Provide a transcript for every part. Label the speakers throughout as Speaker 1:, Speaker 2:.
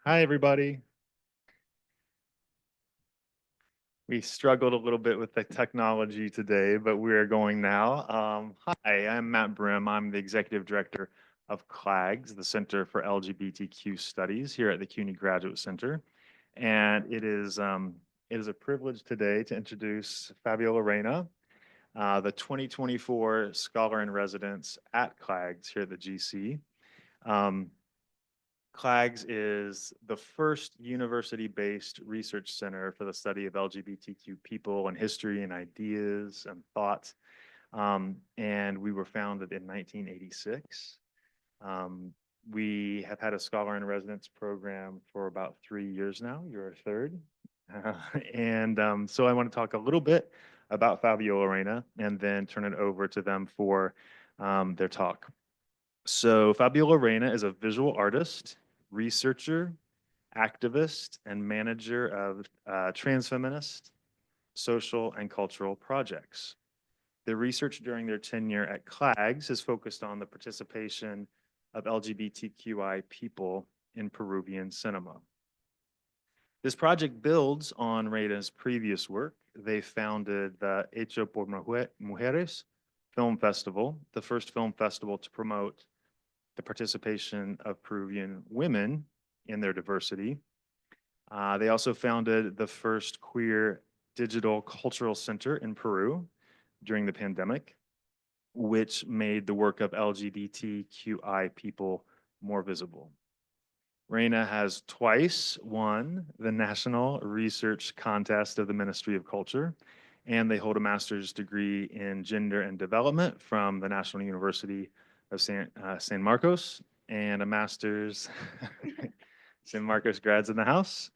Speaker 1: Hi, everybody. We struggled a little bit with the technology today, but we are going now. Hi, I'm Matt Brim. I'm the Executive Director of CLAGS, the Center for LGBTQ Studies here at the CUNY Graduate Center. And it is a privilege today to introduce Fabiola Reyna, the 2024 Scholar in Residence at CLAGS here at the GC. Um, CLAGS is the first university-based research center for the study of LGBTQ people and history and ideas and thought. And we were founded in 1986. We have had a Scholar in Residence program for about 3 years now. You're a third. So I want to talk a little bit about Fabiola Reyna and then turn it over to them for their talk. So Fabiola Reyna is a visual artist, researcher, activist, and manager of transfeminist, social, and cultural projects. The research during their tenure at CLAGS has focused on the participation of LGBTQI people in Peruvian cinema. This project builds on Reyna's previous work. They founded the Hecho por Mujeres Film Festival, the first film festival to promote the participation of Peruvian women in their diversity. They also founded the first queer digital cultural center in Peru during the pandemic, which made the work of LGBTQI people more visible. Reyna has twice won the National Research Contest of the Ministry of Culture, and they hold a master's degree in gender and development from the National University of San Marcos, and a master's, San Marcos grads in the house,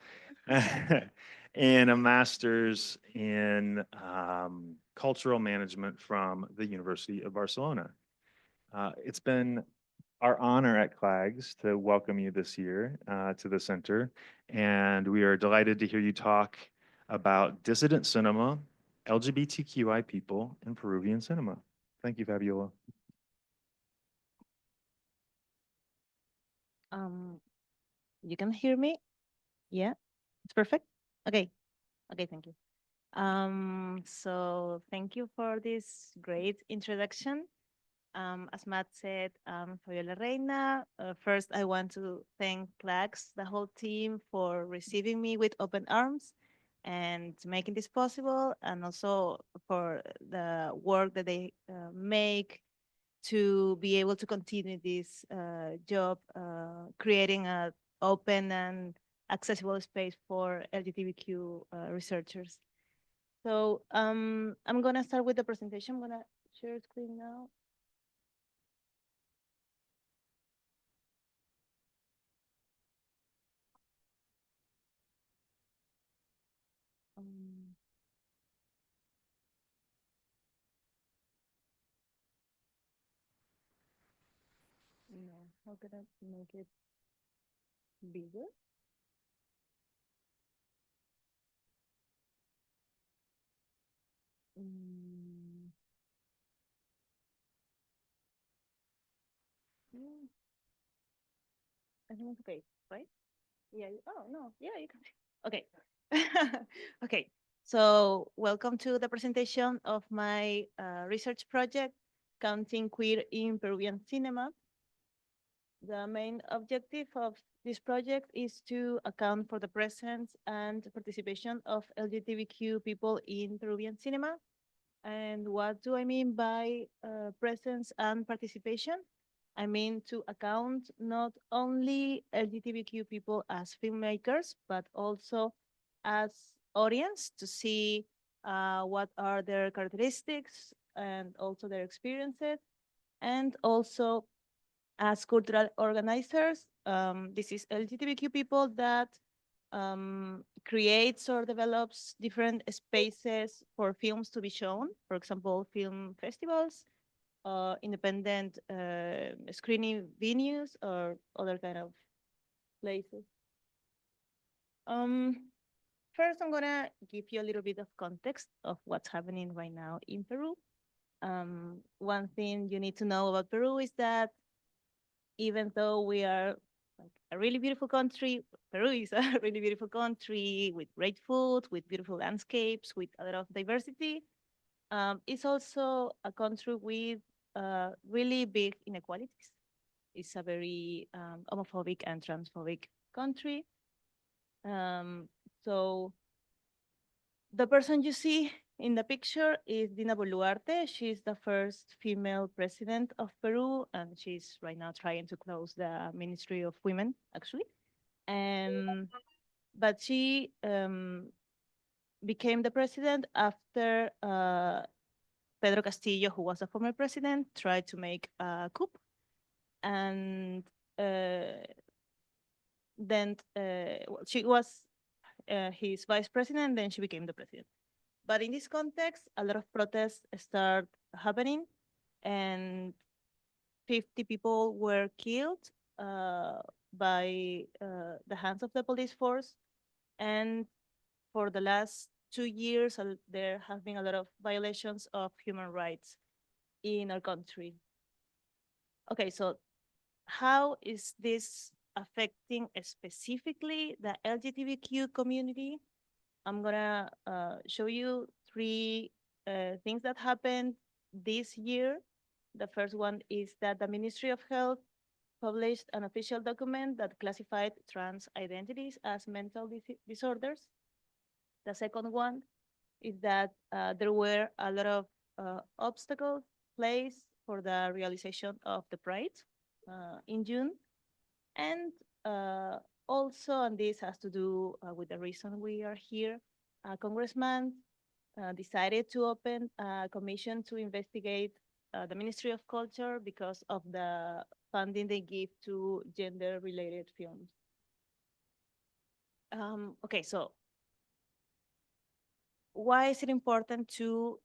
Speaker 1: and a master's in cultural management from the University of Barcelona. It's been our honor at CLAGS to welcome you this year to the center, and we are delighted to hear you talk about dissident cinema, LGBTQI people, and Peruvian cinema. Thank you, Fabiola.
Speaker 2: Um, you can hear me? Yeah, it's perfect. Okay. Okay, thank you. So thank you for this great introduction. As Matt said, I'm Fabiola Reyna. First, I want to thank CLAGS, the whole team, for receiving me with open arms and making this possible, and also for the work that they make to be able to continue this job, creating an open and accessible space for LGBTQ researchers. So I'm gonna start with the presentation. I'm gonna share screen now. Um, no, how can I make it bigger? Mm, mm, I think it's okay, right? Yeah. Oh no. Yeah, you can. Okay. Okay. So welcome to the presentation of my research project, Counting Queer in Peruvian Cinema. The main objective of this project is to account for the presence and participation of LGBTQ people in Peruvian cinema. And what do I mean by presence and participation? I mean to account not only LGBTQ people as filmmakers, but also as audience to see what are their characteristics and also their experiences, and also as cultural organizers. This is LGBTQ people that creates or develops different spaces for films to be shown. For example, film festivals, independent screening venues, or other kind of places. Um, First, I'm gonna give you a little bit of context of what's happening right now in Peru. One thing you need to know about Peru is that even though we are like a really beautiful country. Peru is a really beautiful country with great food, with beautiful landscapes, with a lot of diversity. It's also a country with really big inequalities. It's a very homophobic and transphobic country. Um, so the person you see in the picture is Dina Boluarte. She's the first female president of Peru, and she's right now trying to close the Ministry of Women, actually. And but she became the president after Pedro Castillo, who was a former president, tried to make a coup, and then she was his vice president. Then she became the president. But in this context, a lot of protests start happening, and 50 people were killed by the hands of the police force. And for the last 2 years, there have been a lot of violations of human rights in our country. Okay, so how is this affecting specifically the LGBTQ community? I'm gonna show you three things that happened this year. The first one is that the Ministry of Health published an official document that classified trans identities as mental disorders. The second one is that there were a lot of obstacles placed for the realization of the Pride in June. And also, and this has to do with the reason we are here, a congressman decided to open a commission to investigate the Ministry of Culture because of the funding they give to gender-related films. Okay, so why is it important to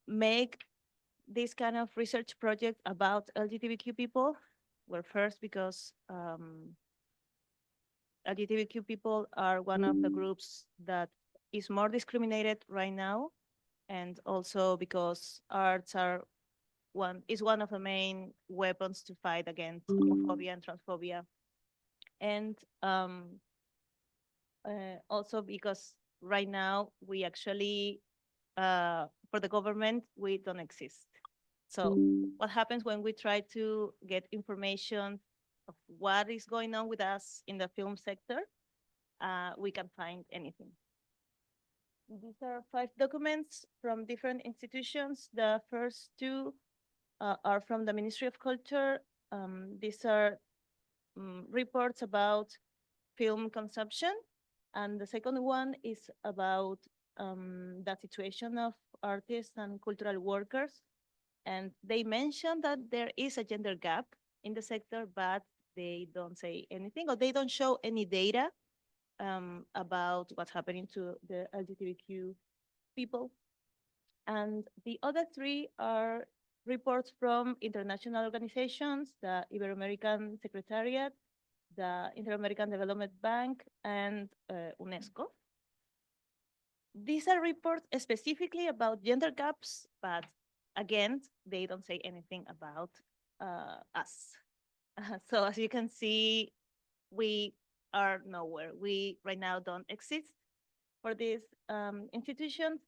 Speaker 2: make this kind of research project about LGBTQ people? Well, first, because LGBTQ people are one of the groups that is more discriminated right now, and also because arts is one of the main weapons to fight against homophobia and transphobia, and also because right now we actually for the government we don't exist. So what happens when we try to get information of what is going on with us in the film sector? We can find anything. These are 5 documents from different institutions. The first 2 are from the Ministry of Culture. These are reports about film consumption. And the second one is about the situation of artists and cultural workers. And they mention that there is a gender gap in the sector, but they don't say anything, or they don't show any data about what's happening to the LGBTQ people. And the other 3 are reports from international organizations, the Ibero-American Secretariat, the Inter-American Development Bank, and UNESCO. These are reports specifically about gender gaps, but again, they don't say anything about us. So as you can see, we are nowhere. We right now don't exist for these institutions.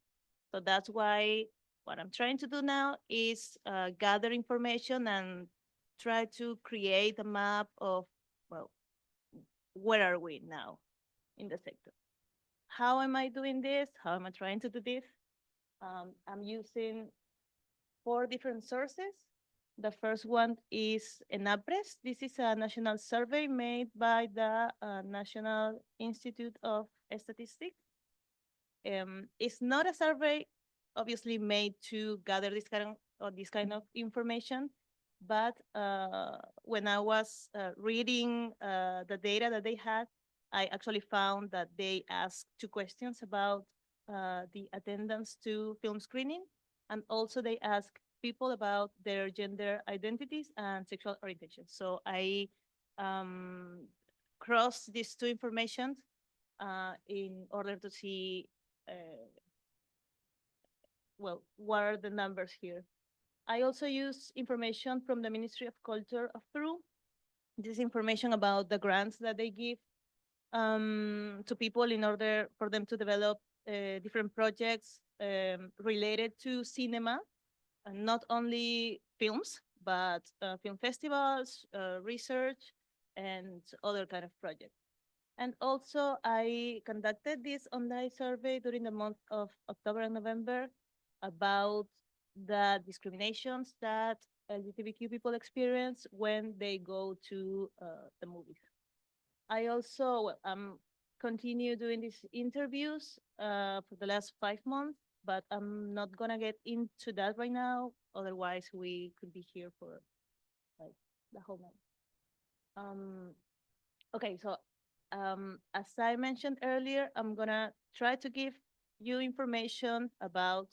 Speaker 2: So that's why what I'm trying to do now is gather information and try to create a map of, well, where are we now in the sector? How am I doing this? How am I trying to do this? I'm using 4 different sources. The first one is ENAPRES. This is a national survey made by the National Institute of Statistics. It's not a survey, obviously, made to gather this kind of information, but when I was reading the data that they had, I actually found that they asked 2 questions about the attendance to film screening, and also they asked people about their gender identities and sexual orientation. So I crossed these 2 informations in order to see, well, what are the numbers here. I also use information from the Ministry of Culture of Peru. This information about the grants that they give to people in order for them to develop different projects related to cinema, and not only films, but film festivals, research, and other kind of projects. And also, I conducted this online survey during the month of October and November about the discriminations that LGBTQ people experience when they go to the movies. I also continue doing these interviews for the last 5 months, but I'm not gonna get into that right now. Otherwise, we could be here for like the whole night. Um, okay, so as I mentioned earlier, I'm gonna try to give you information about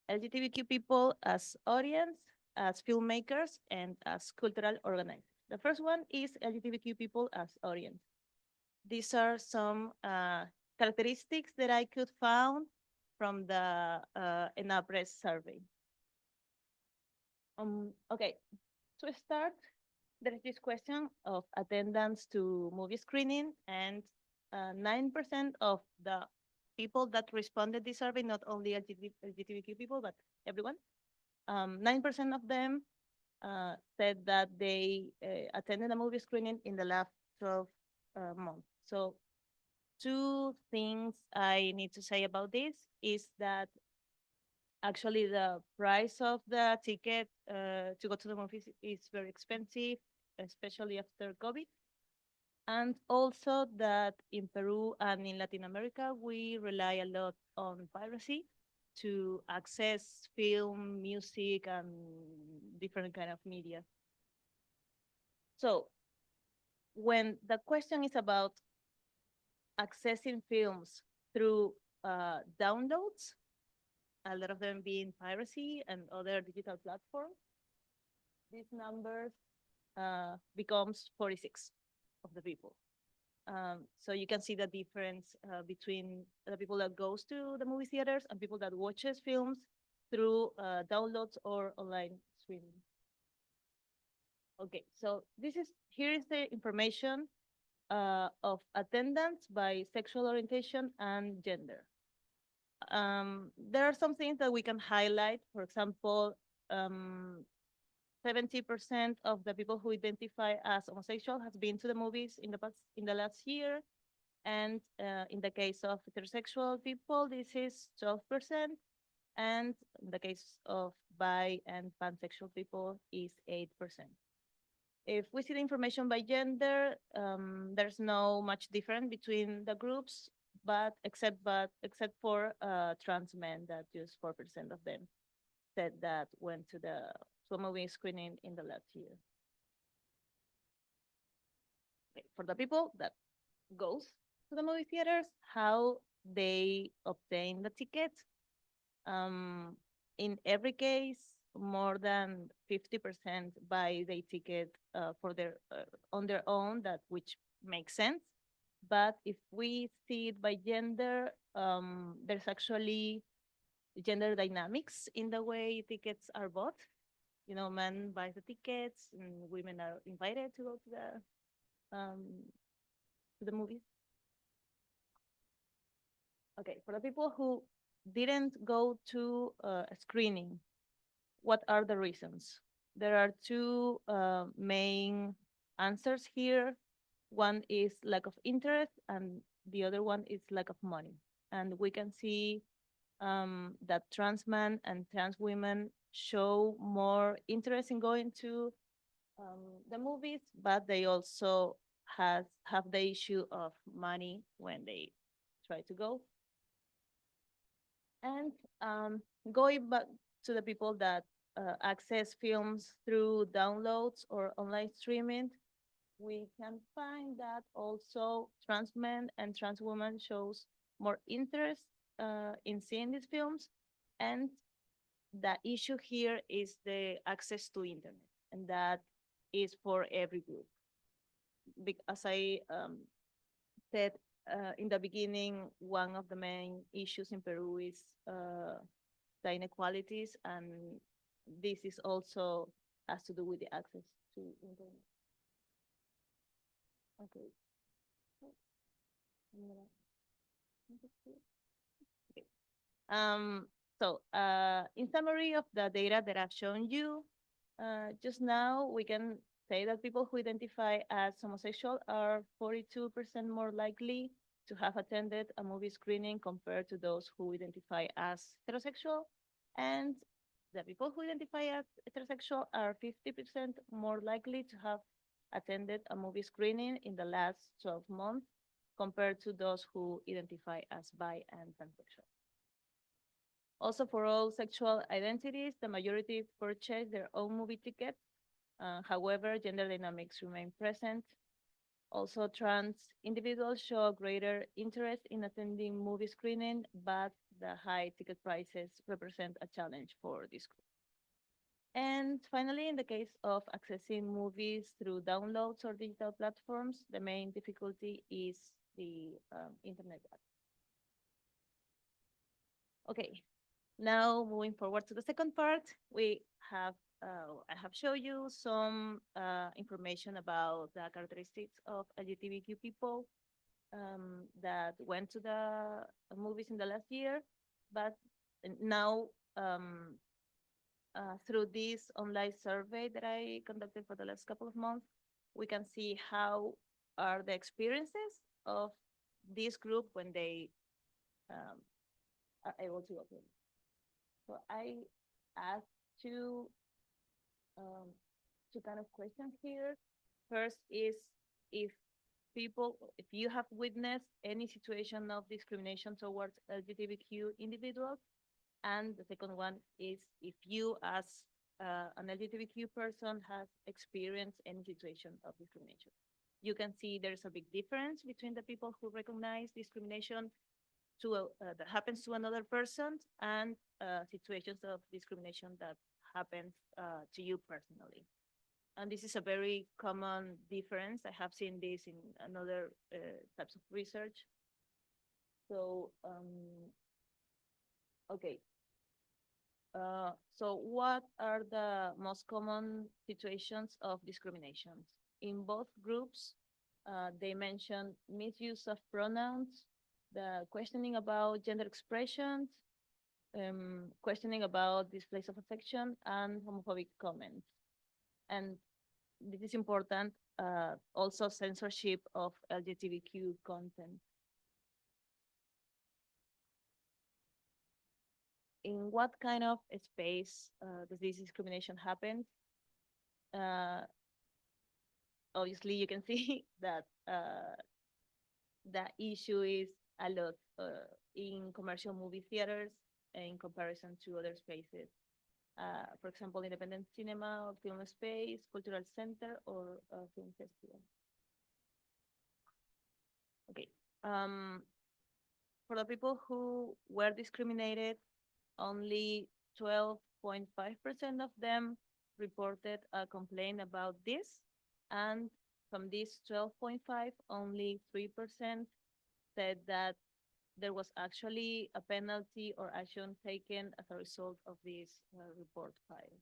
Speaker 2: LGBTQ people as audience, as filmmakers, and as cultural organizers. The first one is LGBTQ people as audience. These are some characteristics that I could found from the ENAPRES survey. Okay, to start, there is this question of attendance to movie screening, and 9% of the people that responded this survey, not only LGBTQ people, but everyone, 9% of them said that they attended a movie screening in the last 12 months. So two things I need to say about this is that actually the price of the ticket to go to the movies is very expensive, especially after COVID. And also that in Peru and in Latin America, we rely a lot on piracy to access film, music, and different kind of media. So when the question is about accessing films through downloads, a lot of them being piracy and other digital platforms, this number becomes 46 of the people. So you can see the difference between the people that goes to the movie theaters and people that watches films through downloads or online streaming. Okay, so here is the information of attendance by sexual orientation and gender. There are some things that we can highlight. For example, 70% of the people who identify as homosexual has been to the movies in the last year. And in the case of heterosexual people, this is 12%. And in the case of bi and pansexual people is 8%. If we see the information by gender, there's no much difference between the groups, but except for trans men, that just 4% of them said that went to a movie screening in the last year. Okay, for the people that goes to the movie theaters, how they obtain the ticket. In every case, more than 50% buy the ticket for on their own, which makes sense. But if we see it by gender, there's actually gender dynamics in the way tickets are bought. You know, men buy the tickets, and women are invited to go to the movies. Okay, for the people who didn't go to a screening, what are the reasons? There are two main answers here. One is lack of interest, and the other one is lack of money. And we can see that trans men and trans women show more interest in going to the movies, but they also have the issue of money when they try to go. And going back to the people that access films through downloads or online streaming, we can find that also trans men and trans women shows more interest in seeing these films. And the issue here is the access to internet, and that is for every group. As I said in the beginning, one of the main issues in Peru is the inequalities, and this is also has to do with the access to internet. Okay. I'm gonna- Okay. In summary of the data that I've shown you, just now we can say that people who identify as homosexual are 42% more likely to have attended a movie screening compared to those who identify as heterosexual. And the people who identify as heterosexual are 50% more likely to have attended a movie screening in the last 12 months compared to those who identify as bi and pansexual. Also, for all sexual identities, the majority purchase their own movie tickets. However, gender dynamics remain present. Also, trans individuals show greater interest in attending movie screening, but the high ticket prices represent a challenge for this group. And finally, in the case of accessing movies through downloads or digital platforms, the main difficulty is the internet. Okay, now moving forward to the second part, we have I have shown you some information about the characteristics of LGBTQ people that went to the movies in the last year, but now through this online survey that I conducted for the last couple of months, we can see how are the experiences of this group when they um, are able to open. So I asked two two kind of questions here. First is if if you have witnessed any situation of discrimination towards LGBTQ individuals, and the second one is if you, as an LGBTQ person, has experienced any situation of discrimination. You can see there's a big difference between the people who recognize discrimination that happens to another person and situations of discrimination that happens to you personally. And this is a very common difference. I have seen this in another types of research. So, okay. So what are the most common situations of discrimination? In both groups, they mention misuse of pronouns, the questioning about gender expressions, questioning about displays of affection, and homophobic comments. And this is important, also censorship of LGBTQ content. In what kind of space does this discrimination happen? Uh, Obviously, you can see that the issue is a lot in commercial movie theaters in comparison to other spaces. For example, independent cinema or film space, cultural center, or film festival. Okay. For the people who were discriminated, only 12.5% of them reported a complaint about this. And from this 12.5, only 3% said that there was actually a penalty or action taken as a result of this report file.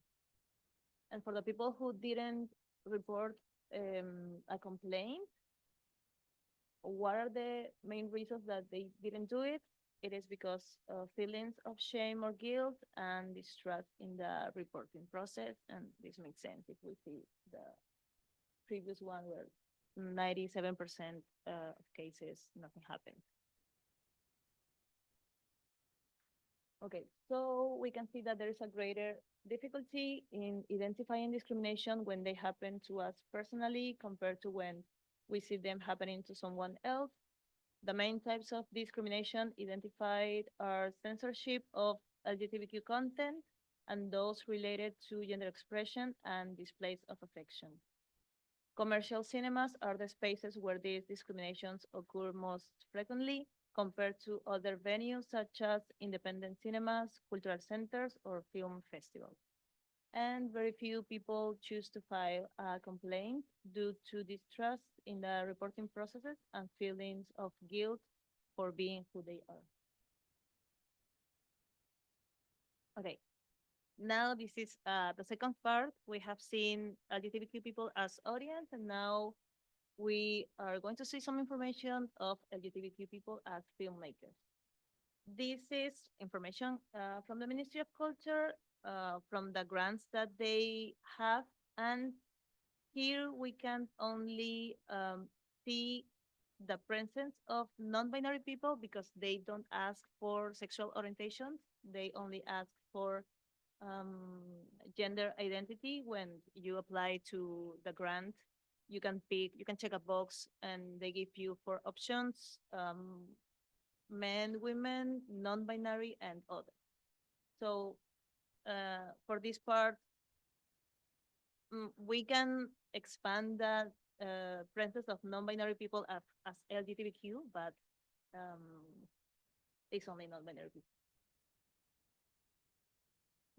Speaker 2: And for the people who didn't report a complaint, what are the main reasons that they didn't do it? It is because of feelings of shame or guilt and distrust in the reporting process. And this makes sense if we see the previous one where 97% of cases, nothing happened. Okay, so we can see that there is a greater difficulty in identifying discrimination when they happen to us personally compared to when we see them happening to someone else. The main types of discrimination identified are censorship of LGBTQ content and those related to gender expression and displays of affection. Commercial cinemas are the spaces where these discriminations occur most frequently compared to other venues such as independent cinemas, cultural centers, or film festivals. And very few people choose to file a complaint due to distrust in the reporting processes and feelings of guilt for being who they are. Okay, now this is the second part. We have seen LGBTQ people as audience, and now we are going to see some information of LGBTQ people as filmmakers. This is information from the Ministry of Culture, from the grants that they have, and here we can only see the presence of non-binary people because they don't ask for sexual orientation. They only ask for um, gender identity. When you apply to the grant, you can pick, you can check a box, and they give you four options: men, women, non-binary, and other. So for this part, we can expand the presence of non-binary people as LGBTQ, but um, it's only non-binary people.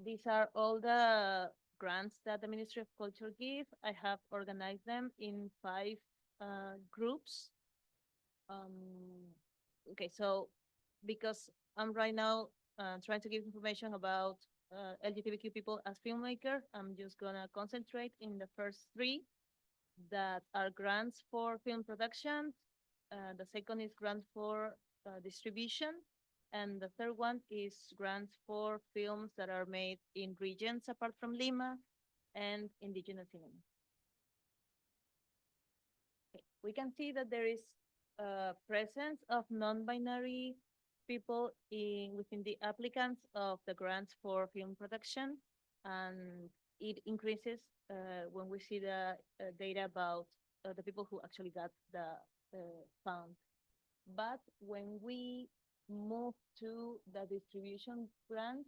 Speaker 2: These are all the grants that the Ministry of Culture give. I have organized them in 5 groups. Okay, so because I'm right now trying to give information about LGBTQ people as filmmaker, I'm just gonna concentrate in the first 3 that are grants for film production. The second is grant for distribution. And the third one is grants for films that are made in regions apart from Lima and indigenous cinema. Okay. We can see that there is a presence of non-binary people within the applicants of the grants for film production, and it increases when we see the data about the people who actually got the fund. But when we move to the distribution grant,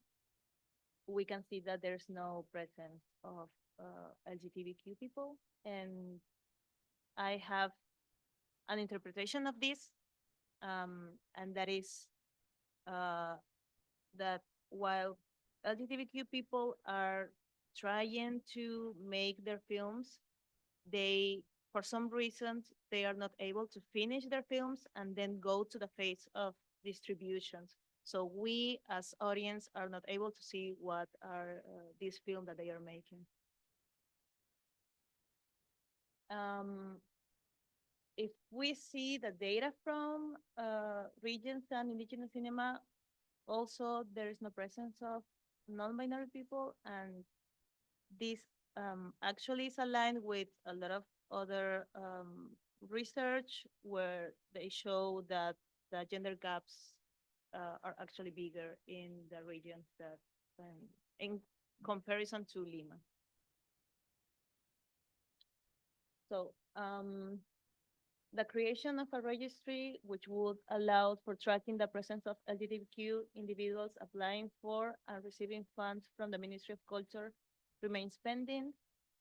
Speaker 2: we can see that there's no presence of LGBTQ people. And I have an interpretation of this, and that is uh, that while LGBTQ people are trying to make their films, they, for some reasons, they are not able to finish their films and then go to the phase of distributions. So we, as audience, are not able to see what are these films that they are making. Um, if we see the data from regions and indigenous cinema, also there is no presence of non-binary people, and this actually is aligned with a lot of other research where they show that the gender gaps are actually bigger in the regions that in comparison to Lima. So the creation of a registry which would allow for tracking the presence of LGBTQ individuals applying for and receiving funds from the Ministry of Culture remains pending,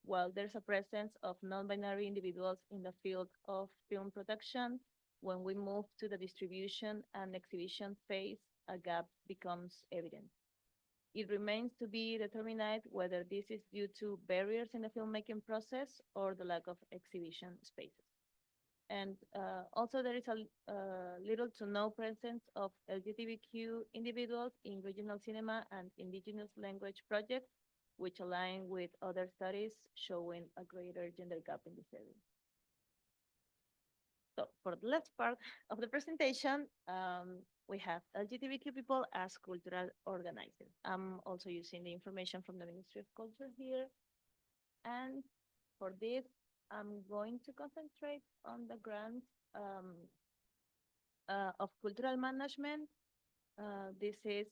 Speaker 2: while there's a presence of non-binary individuals in the field of film production. When we move to the distribution and exhibition phase, a gap becomes evident. It remains to be determined whether this is due to barriers in the filmmaking process or the lack of exhibition spaces. And also there is a little to no presence of LGBTQ individuals in regional cinema and indigenous language projects, which align with other studies showing a greater gender gap in this area. So for the last part of the presentation, we have LGBTQ people as cultural organizers. I'm also using the information from the Ministry of Culture here. And for this, I'm going to concentrate on the grant of cultural management. This is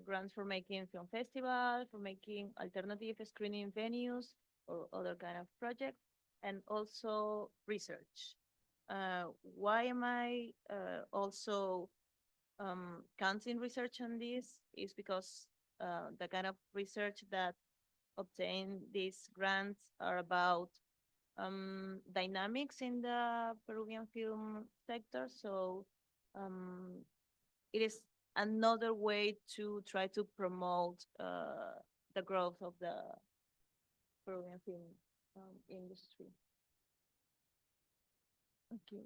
Speaker 2: grants for making film festival, for making alternative screening venues or other kind of projects, and also research. Why am I also counting research on this is because the kind of research that obtain these grants are about dynamics in the Peruvian film sector. So it is another way to try to promote the growth of the Peruvian film industry. Okay.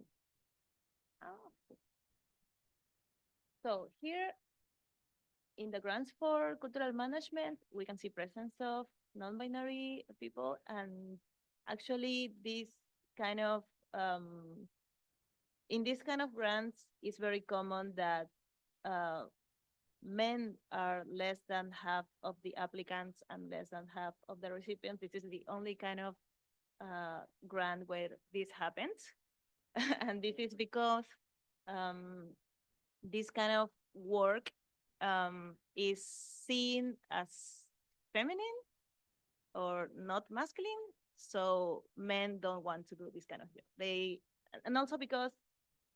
Speaker 2: Oh. So here in the grants for cultural management, we can see presence of non-binary people, and actually this kind of in this kind of grants, it's very common that uh, men are less than half of the applicants and less than half of the recipients. This is the only kind of grant where this happens. And this is because um, this kind of work is seen as feminine or not masculine. So men don't want to do this kind of job. And also because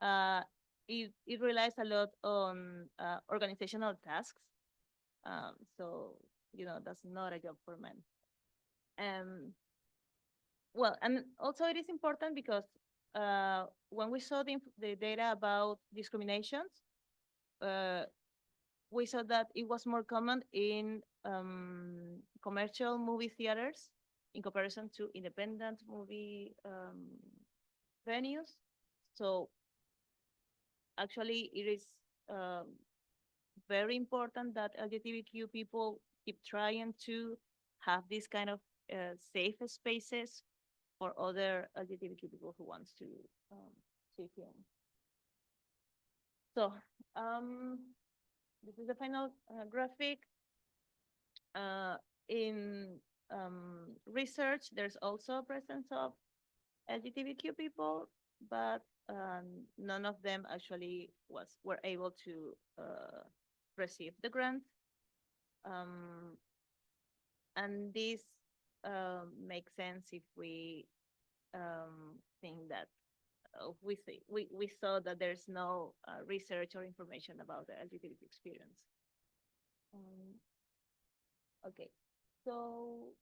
Speaker 2: uh, it relies a lot on organizational tasks. So, that's not a job for men. Um, well, and also it is important because when we saw the data about discriminations, uh, we saw that it was more common in commercial movie theaters in comparison to independent movie venues. So actually, it is um, very important that LGBTQ people keep trying to have these kind of safe spaces for other LGBTQ people who wants to see film. So um, this is the final graphic. Uh, in research, there's also a presence of LGBTQ people, but none of them actually were able to receive the grant. Um, and this makes sense if we think that we saw that there's no research or information about the LGBT experience. Um, okay, so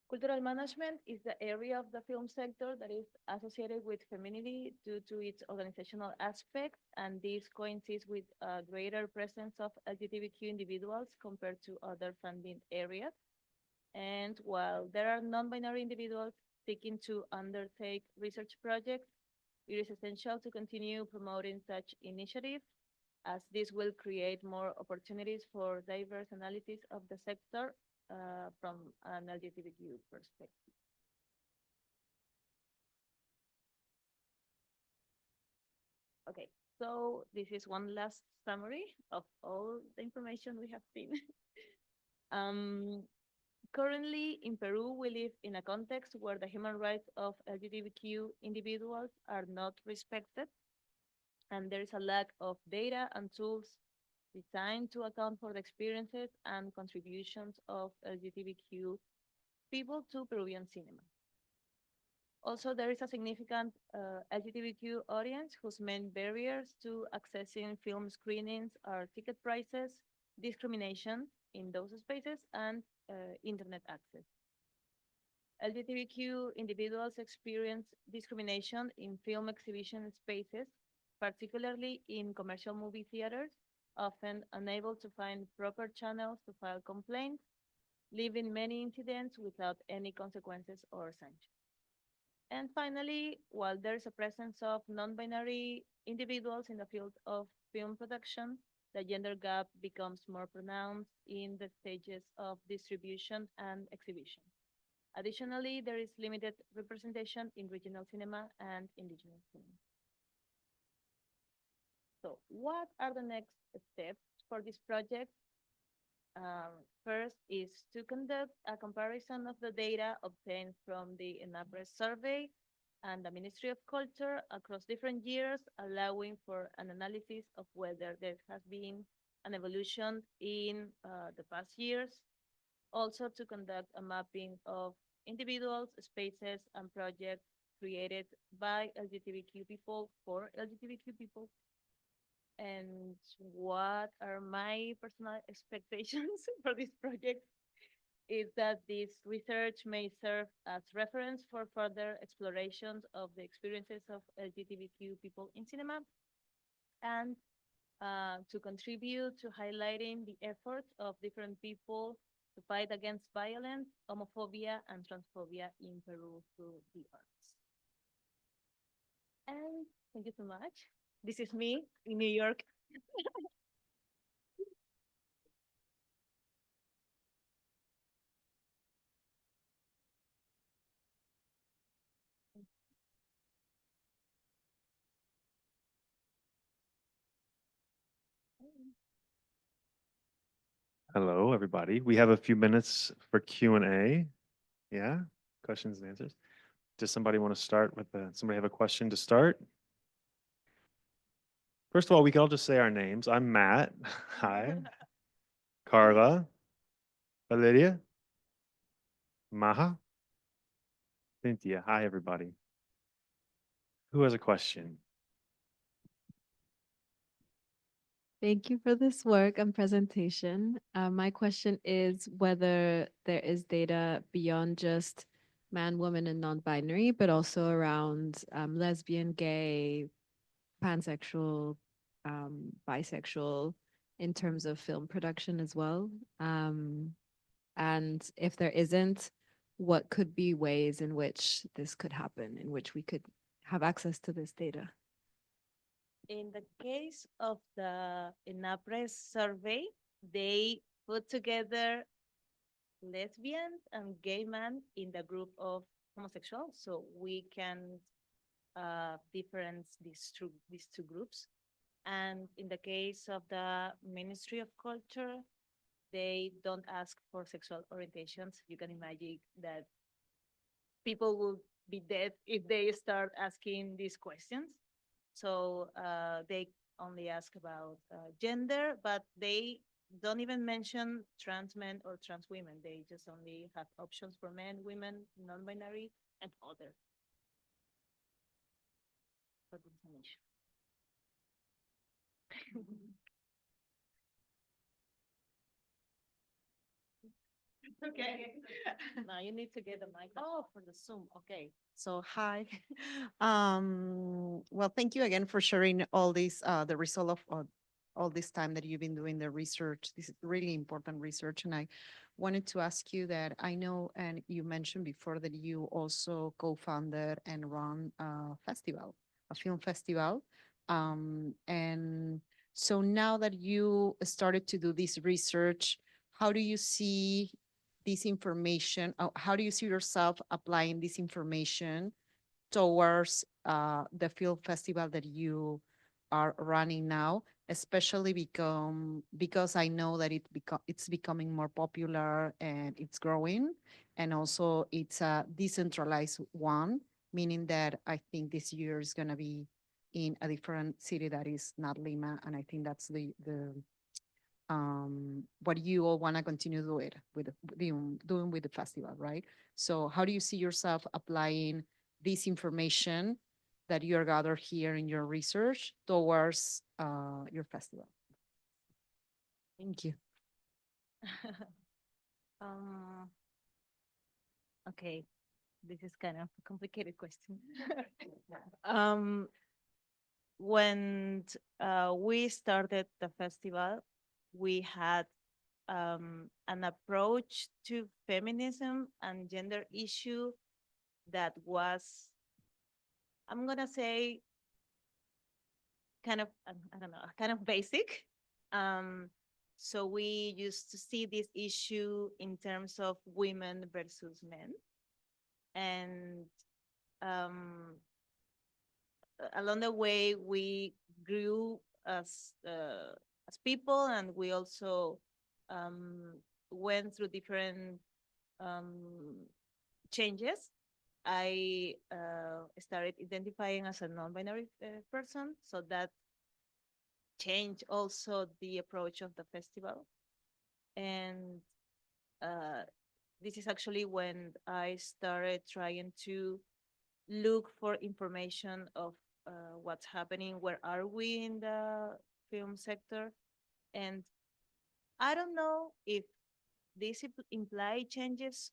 Speaker 2: cultural management is the area of the film sector that is associated with femininity due to its organizational aspect, and this coincides with a greater presence of LGBTQ individuals compared to other funding areas. And while there are non-binary individuals seeking to undertake research projects, it is essential to continue promoting such initiatives as this will create more opportunities for diverse analysis of the sector from an LGBTQ perspective. Okay, so this is one last summary of all the information we have seen. um, Currently, in Peru, we live in a context where the human rights of LGBTQ individuals are not respected, and there is a lack of data and tools designed to account for the experiences and contributions of LGBTQ people to Peruvian cinema. Also, there is a significant LGBTQ audience whose main barriers to accessing film screenings are ticket prices, discrimination in those spaces, and internet access. LGBTQ individuals experience discrimination in film exhibition spaces, particularly in commercial movie theaters, often unable to find proper channels to file complaints, leaving many incidents without any consequences or sanctions. And finally, while there's a presence of non-binary individuals in the field of film production, the gender gap becomes more pronounced in the stages of distribution and exhibition. Additionally, there is limited representation in regional cinema and indigenous cinema. So what are the next steps for this project? First is to conduct a comparison of the data obtained from the ENAPRES survey and the Ministry of Culture across different years, allowing for an analysis of whether there has been an evolution in the past years. Also to conduct a mapping of individuals, spaces, and projects created by LGBTQ people for LGBTQ people. And what are my personal expectations for this project is that this research may serve as reference for further explorations of the experiences of LGBTQ people in cinema and to contribute to highlighting the efforts of different people to fight against violence, homophobia, and transphobia in Peru through the arts. And thank you so much. This is me in New York.
Speaker 1: Hello, everybody. We have a few minutes for Q&A. Yeah, questions and answers. Does somebody want to start with somebody have a question to start? First of all, we can all just say our names. I'm Matt. Hi. Carla. Valeria. Maha. Cynthia. Hi, everybody. Who has a question?
Speaker 3: Thank you for this work and presentation. My question is whether there is data beyond just man, woman, and non-binary, but also around lesbian, gay, pansexual, bisexual, in terms of film production as well. And if there isn't, what could be ways in which this could happen, in which we could have access to this data?
Speaker 2: In the case of the INAPRES survey, they put together lesbians and gay men in the group of homosexual, so we can difference these two groups. And in the case of the Ministry of Culture, they don't ask for sexual orientations. You can imagine that people will be dead if they start asking these questions. So they only ask about gender, but they don't even mention trans men or trans women. They just only have options for men, women, non-binary, and other. For the information. Okay. Now you need to get the mic. Oh, for the Zoom. Okay.
Speaker 4: So hi. Well, thank you again for sharing all this, the result of all this time that you've been doing the research. This is really important research. And I wanted to ask you that I know, and you mentioned before that you also co-founded and run a festival, a film festival. And so now that you started to do this research, how do you see this information? How do you see yourself applying this information towards the film festival that you are running now, especially because I know that it's becoming more popular and it's growing, and also it's a decentralized one, meaning that I think this year is going to be in a different city that is not Lima, and I think that's the what you all want to continue doing with the festival, right? So how do you see yourself applying this information that you are gathered here in your research towards your festival? Thank you.
Speaker 2: um, okay, this is kind of a complicated question. um, when we started the festival, we had an approach to feminism and gender issue that was, I'm gonna say, kind of, I don't know, kind of basic. Um, so we used to see this issue in terms of women versus men. And um, along the way, we grew as people, and we also went through different um, changes. I started identifying as a non-binary person, so that changed also the approach of the festival. And uh, this is actually when I started trying to look for information of what's happening, where are we in the film sector. And I don't know if this imply changes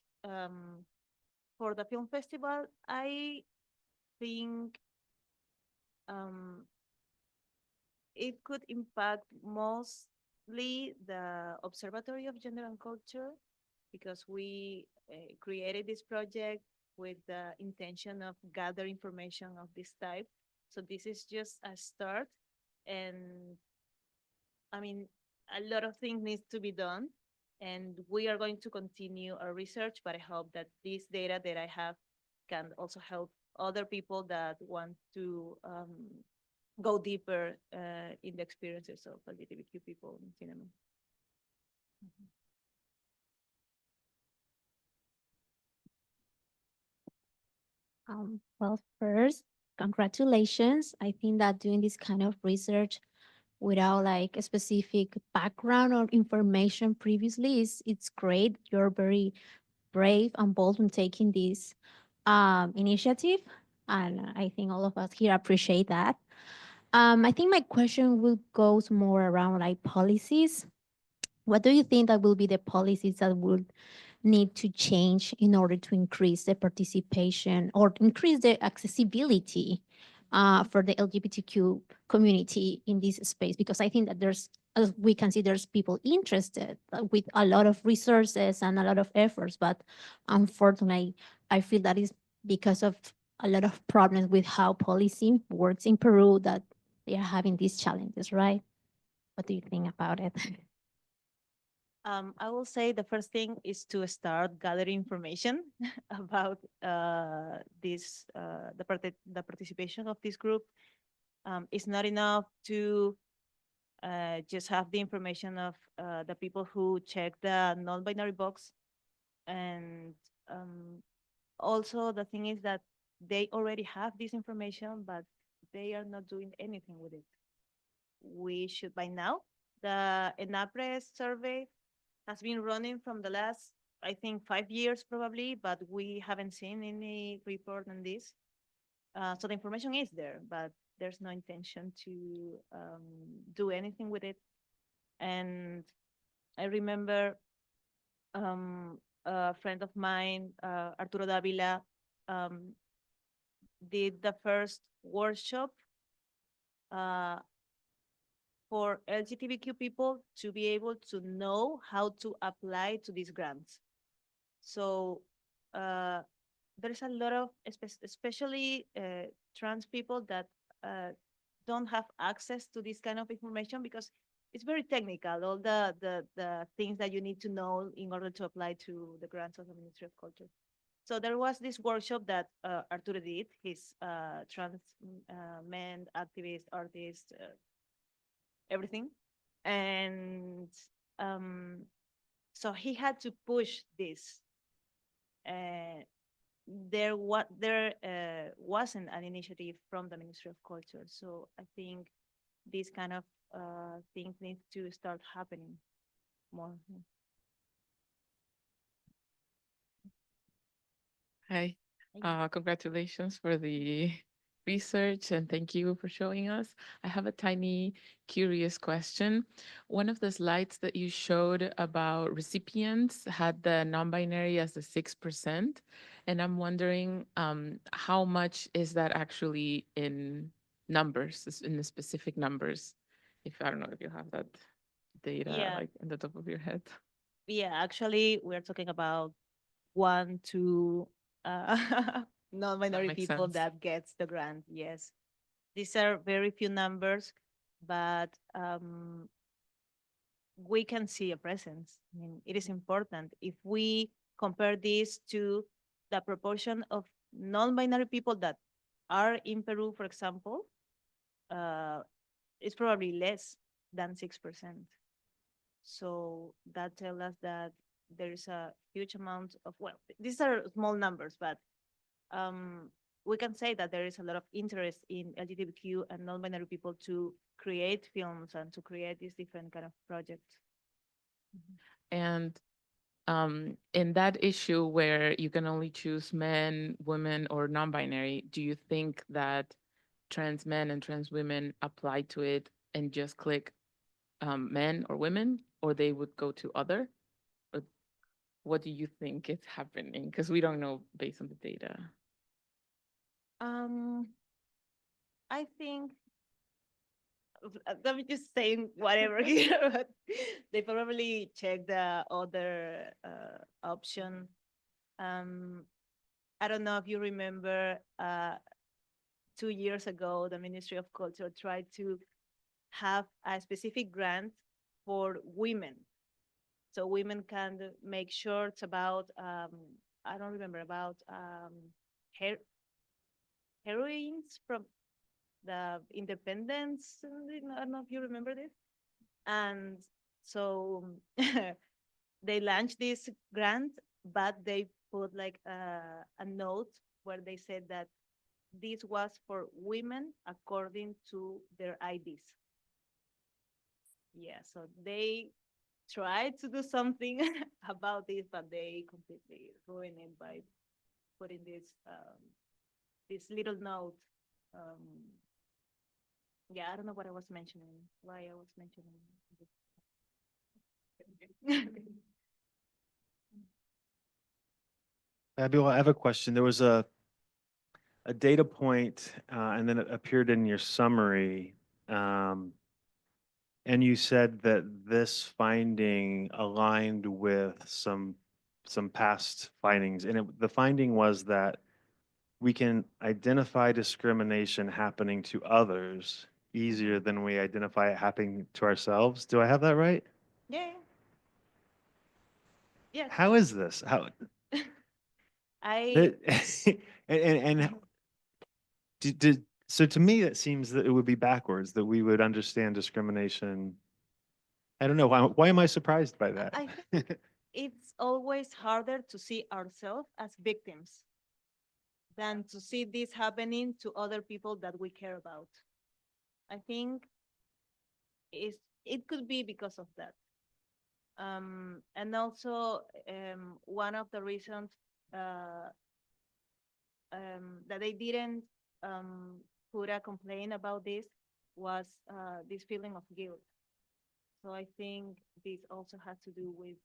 Speaker 2: for the film festival. I think um, it could impact mostly the Observatory of Gender and Culture, because we created this project with the intention of gather information of this type. So this is just a start. And I mean, a lot of things needs to be done. And we are going to continue our research, but I hope that this data that I have can also help other people that want to go deeper in the experiences of LGBTQ people in cinema.
Speaker 5: Well, first, congratulations. I think that doing this kind of research without like a specific background or information previously is it's great. You're very brave and bold in taking this initiative, and I think all of us here appreciate that. I think my question will goes more around like policies. What do you think that will be the policies that would need to change in order to increase the participation or increase the accessibility for the LGBTQ community in this space? Because I think that there's, as we can see, there's people interested with a lot of resources and a lot of efforts, but unfortunately, I feel that is because of a lot of problems with how policy works in Peru that they are having these challenges, right? What do you think about it?
Speaker 2: I will say the first thing is to start gathering information about this the participation of this group. It's not enough to just have the information of the people who check the non-binary box, and also the thing is that they already have this information, but they are not doing anything with it. We should by now. The ENAPRES survey has been running from the last, I think, 5 years probably, but we haven't seen any report on this. So the information is there, but there's no intention to do anything with it. And I remember a friend of mine, Arturo Davila, um, did the first workshop uh, for LGBTQ people to be able to know how to apply to these grants. So uh, there's a lot of, especially trans people that uh, don't have access to this kind of information because it's very technical, all the things that you need to know in order to apply to the grants of the Ministry of Culture. So there was this workshop that Arturo did, his trans man, activist, artist, everything. And um, so he had to push this. There wasn't an initiative from the Ministry of Culture. So I think this kind of things need to start happening more.
Speaker 6: Hi.
Speaker 2: Thank you.
Speaker 6: Congratulations for the research and thank you for showing us. I have a tiny curious question. One of the slides that you showed about recipients had the non-binary as the 6%. And I'm wondering how much is that actually in numbers, in the specific numbers? If I don't know if you have that data
Speaker 2: Yeah,
Speaker 6: like in the top of your head.
Speaker 2: yeah. Actually, we're talking about 1 to
Speaker 6: That
Speaker 2: non-binary
Speaker 6: makes
Speaker 2: people
Speaker 6: sense.
Speaker 2: that gets the grant. Yes, these are very few numbers, but we can see a presence. I mean, it is important. If we compare this to the proportion of non-binary people that are in Peru, for example, uh, it's probably less than 6%. So that tells us that there is a huge amount of, well, these are small numbers, but um, we can say that there is a lot of interest in LGBTQ and non-binary people to create films and to create these different kind of projects.
Speaker 6: And in that issue where you can only choose men, women, or non-binary, do you think that trans men and trans women apply to it and just click men or women, or they would go to other? Or what do you think is happening? Because we don't know based on the data.
Speaker 2: Um, I think let me just say whatever here, but they probably check the other option. Um, I don't know if you remember 2 years ago, the Ministry of Culture tried to have a specific grant for women. So women can make shorts about, I don't remember, about her heroines from the independence. I don't know if you remember this. And so they launched this grant, but they put like a note where they said that this was for women according to their IDs. Yeah, so they tried to do something about this, but they completely ruined it by putting this little note. Um, yeah, I don't know what I was mentioning, why I was mentioning this.
Speaker 1: Fabiola, I have a question. There was a data point, and then it appeared in your summary. And you said that this finding aligned with some past findings, and the finding was that we can identify discrimination happening to others easier than we identify it happening to ourselves. Do I have that right?
Speaker 2: Yeah. Yes.
Speaker 1: How is this? How
Speaker 2: I
Speaker 1: and so to me it seems that it would be backwards, that we would understand discrimination. I don't know why am I surprised by that?
Speaker 2: I think it's always harder to see ourselves as victims than to see this happening to other people that we care about. I think it could be because of that. And also, one of the reasons uh, that they didn't put a complaint about this was this feeling of guilt. So I think this also has to do with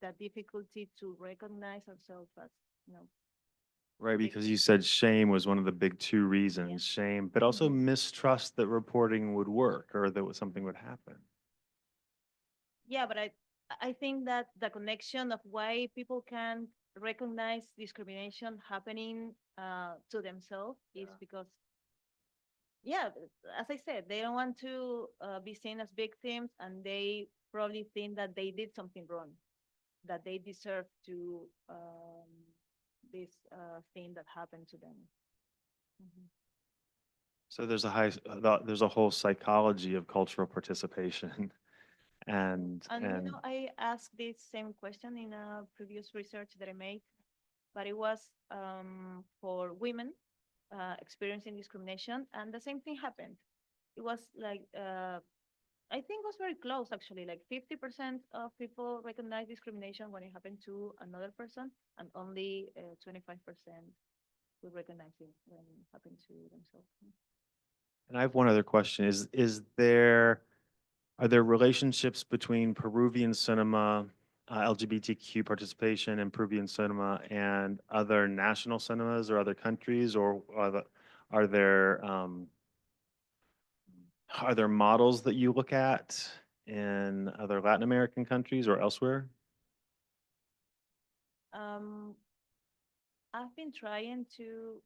Speaker 2: the difficulty to recognize ourselves as, you know,
Speaker 1: Right, because you said shame was one of the big two reasons, shame, but also mistrust that reporting would work or that something would happen.
Speaker 2: yeah, but I think that the connection of why people can recognize discrimination happening to themselves is because, yeah, as I said, they don't want to be seen as victims, and they probably think that they did something wrong, that they deserve to this thing that happened to them. Mhm.
Speaker 1: So there's a whole psychology of cultural participation and
Speaker 2: And you know, I asked this same question in a previous research that I made, but it was for women experiencing discrimination, and the same thing happened. It was like I think it was very close actually. Like 50% of people recognize discrimination when it happened to another person, and only 25% would recognize it when it happened to themselves.
Speaker 1: I have one other question. Are there relationships between Peruvian cinema, LGBTQ participation in Peruvian cinema and other national cinemas or other countries, or are there are there models that you look at in other Latin American countries or elsewhere?
Speaker 2: Um, I've been trying to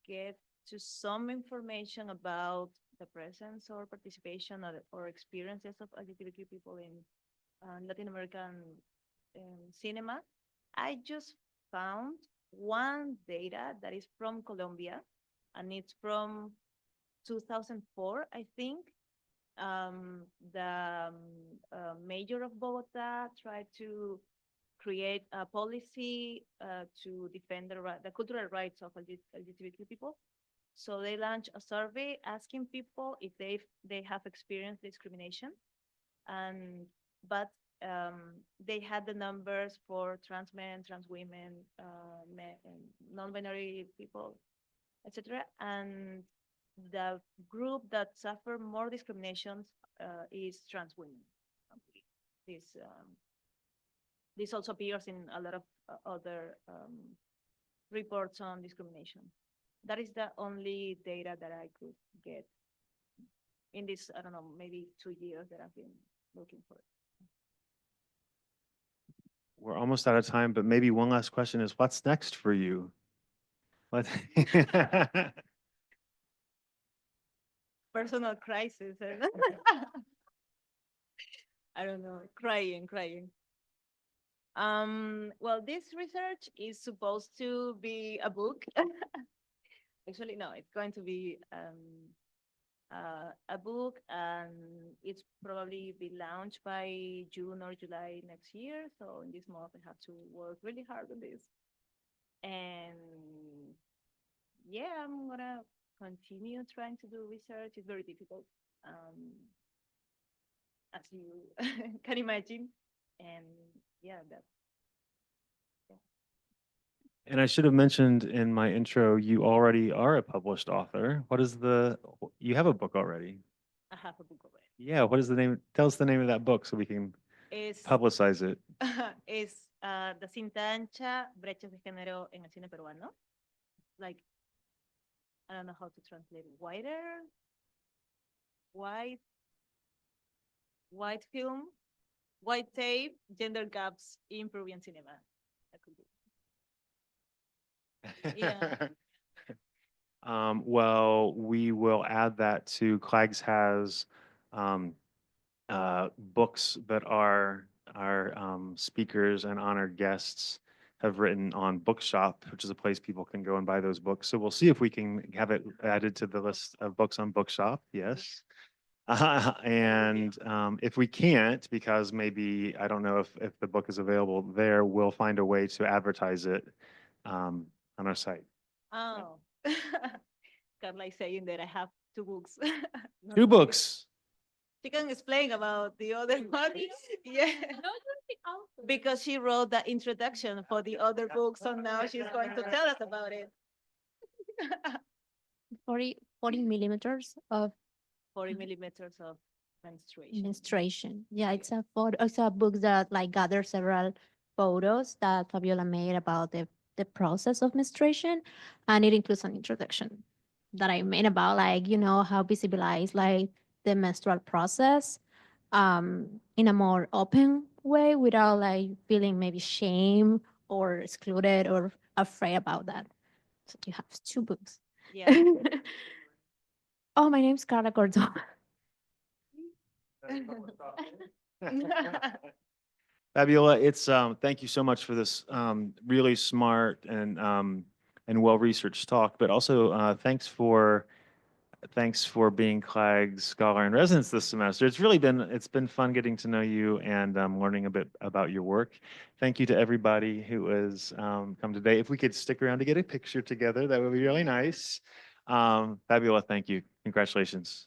Speaker 2: get to some information about the presence or participation or experiences of LGBTQ people in Latin American cinema. I just found one data that is from Colombia, and it's from 2004, I think. The mayor of Bogota tried to create a policy to defend the cultural rights of LGBTQ people. So they launched a survey asking people if they have experienced discrimination, and but they had the numbers for trans men, trans women, non-binary people, etc. And the group that suffer more discriminations is trans women. This this also appears in a lot of other reports on discrimination. That is the only data that I could get in this, I don't know, maybe 2 years that I've been looking for.
Speaker 1: We're almost out of time, but maybe one last question is, what's next for you? What?
Speaker 2: Personal crisis. I don't know, crying. Well, this research is supposed to be a book. Actually, no, it's going to be a book, and it's probably be launched by June or July next year. So in this month, I have to work really hard on this. And yeah, I'm gonna continue trying to do research. It's very difficult, as you can imagine. And yeah, that's
Speaker 1: And I should have mentioned in my intro, you already are a published author. What is you have a book already?
Speaker 2: I have a book already.
Speaker 1: Yeah, what is the name? Tell us the name of that book so we can
Speaker 2: Es
Speaker 1: publicize it.
Speaker 2: es The cinta ancha, brechas de género en el cine peruano. Like, I don't know how to translate it. White, white film, white tape, gender gaps in Peruvian cinema. That could be. Yeah.
Speaker 1: Well, we will add that to CLAGS has books that our speakers and honored guests have written on Bookshop, which is a place people can go and buy those books. So we'll see if we can have it added to the list of books on Bookshop. Yes. And if we can't, because maybe, I don't know if the book is available there, we'll find a way to advertise it on our site.
Speaker 2: Oh. Carla is saying that I have two books. No,
Speaker 1: Two
Speaker 2: no.
Speaker 1: books.
Speaker 2: She can explain about the other one. Yeah. Because she wrote the introduction for the other book, so now she's going to tell us about it.
Speaker 5: 40 millimeters of
Speaker 2: 40 millimeters of menstruation.
Speaker 5: menstruation. Yeah, it's a photo. It's a book that like gathers several photos that Fabiola made about the process of menstruation, and it includes an introduction that I made about like how visibilize like the menstrual process in a more open way without like feeling maybe shame or excluded or afraid about that. So you have two books.
Speaker 2: Yeah.
Speaker 5: Oh, my name's Carla Cordova.
Speaker 1: Fabiola, it's thank you so much for this really smart and well-researched talk, but also thanks for being CLAG's Scholar in Residence this semester. It's been fun getting to know you and learning a bit about your work. Thank you to everybody who has come today. If we could stick around to get a picture together, that would be really nice. Fabiola, thank you. Congratulations.